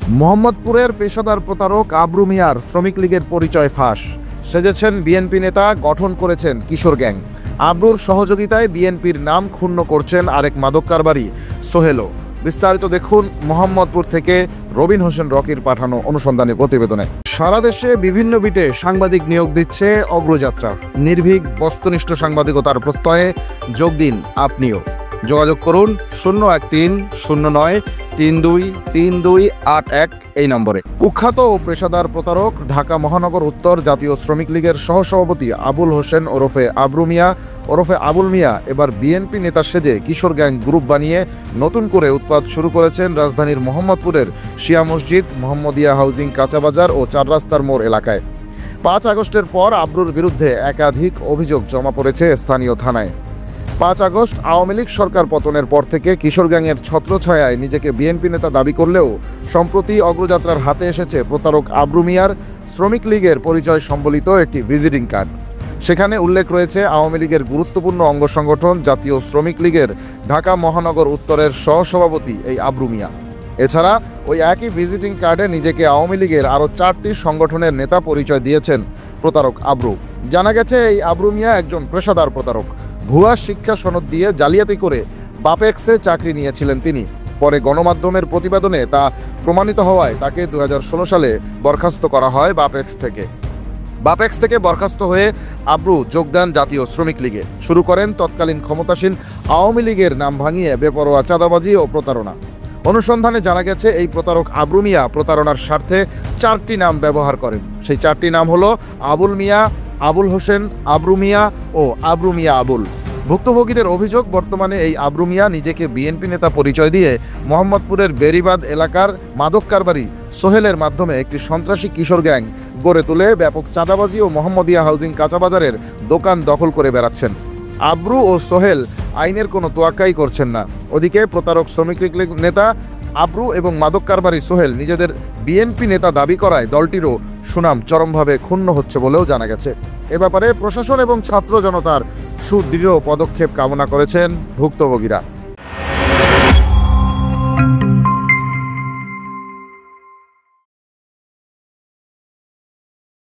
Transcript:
মোহাম্মদপুরের পেশাদার প্রতারক আবরু মিয়ার শ্রমিক লীগের পরিচয় ফাঁস। সেজেছেন বিএনপি নেতা, গঠন করেছেন কিশোর গ্যাং। আবরুর সহযোগিতায় বিএনপির নাম ক্ষুণ্ণ করছেন আরেক মাদক কারবারি সোহেলও। বিস্তারিত দেখুন মোহাম্মদপুর থেকে রবিন হোসেন রকির পাঠানো অনুসন্ধানী প্রতিবেদনে। সারা দেশে বিভিন্ন বিটে সাংবাদিক নিয়োগ দিচ্ছে অগ্রযাত্রা। নির্ভীক বস্তুনিষ্ঠ সাংবাদিকতার প্রত্যয়ে যোগ দিন আপনিও। যোগাযোগ করুন 01309323281 এই নম্বরে। কুখ্যাত ও পেশাদার প্রতারক ঢাকা মহানগর উত্তর জাতীয় শ্রমিক লীগের সহসভাপতি আবুল হোসেন ওরফে আবরু মিয়া ওরফে আবুল মিয়া এবার বিএনপি নেতা সেজে কিশোর গ্যাং গ্রুপ বানিয়ে নতুন করে উৎপাত শুরু করেছেন রাজধানীর মোহাম্মদপুরের শিয়া মসজিদ, মোহাম্মদিয়া হাউজিং, কাঁচাবাজার ও চার রাস্তার মোড় এলাকায়। 5 আগস্টের পর আবরুর বিরুদ্ধে একাধিক অভিযোগ জমা পড়েছে স্থানীয় থানায়। 5 আগস্ট আওয়ামী লীগ সরকার পতনের পর থেকে কিশোর গ্যাংয়ের ছত্রছায়ায় নিজেকে বিএনপি নেতা দাবি করলেও সম্প্রতি অগ্রযাত্রার হাতে এসেছে প্রতারক আবরু মিয়ার শ্রমিক লীগের পরিচয় সম্বলিত একটি ভিজিটিং কার্ড। সেখানে উল্লেখ রয়েছে আওয়ামী লীগের গুরুত্বপূর্ণ অঙ্গ সংগঠন জাতীয় শ্রমিক লীগের ঢাকা মহানগর উত্তরের সহসভাপতি এই আবরু মিয়া। এছাড়া ওই একই ভিজিটিং কার্ডে নিজেকে আওয়ামী লীগের আরও 4টি সংগঠনের নেতা পরিচয় দিয়েছেন প্রতারক আবরু। জানা গেছে এই আবরু মিয়া একজন পেশাদার প্রতারক। ভুয়া শিক্ষা সনদ দিয়ে জালিয়াতি করে বাপেক্সে চাকরি নিয়েছিলেন তিনি। পরে গণমাধ্যমের প্রতিবেদনে তা প্রমাণিত হওয়ায় তাকে 2016 সালে বরখাস্ত করা হয় বাপেক্স থেকে বরখাস্ত হয়ে আবরু যোগ দেন জাতীয় শ্রমিক লীগে। শুরু করেন তৎকালীন ক্ষমতাসীন আওয়ামী লীগের নাম ভাঙিয়ে বেপরোয়া চাঁদাবাজি ও প্রতারণা। অনুসন্ধানে জানা গেছে এই প্রতারক আবরু মিয়া প্রতারণার স্বার্থে 4টি নাম ব্যবহার করেন। সেই 4টি নাম হলো আবুল মিয়া, আবুল হোসেন, আবরু মিয়া ও আবরু মিয়া আবুল। ভুক্তভোগীদের অভিযোগ, বর্তমানে এই আবরু মিয়া নিজেকে বিএনপি নেতা পরিচয় দিয়ে মোহাম্মদপুরের বেরিবাদ এলাকার মাদক কারবারি সোহেলের মাধ্যমে একটি সন্ত্রাসী কিশোর গ্যাং গড়ে তুলে ব্যাপক চাঁদাবাজি ও মোহাম্মদিয়া হাউজিং কাঁচাবাজারের দোকান দখল করে বেড়াচ্ছেন। আবরু ও সোহেল আইনের কোনো তোয়াক্কাই করছেন না। ওদিকে প্রতারক শ্রমিক লীগ নেতা আবরু এবং মাদক কারবারি সোহেল নিজেদের বিএনপি নেতা দাবি করায় দলটিরও সুনাম চরমভাবে ক্ষুণ্ণ হচ্ছে বলেও জানা গেছে। এ ব্যাপারে প্রশাসন এবং ছাত্র জনতার সুদৃঢ় পদক্ষেপ কামনা করেছেন ভুক্তভোগীরা।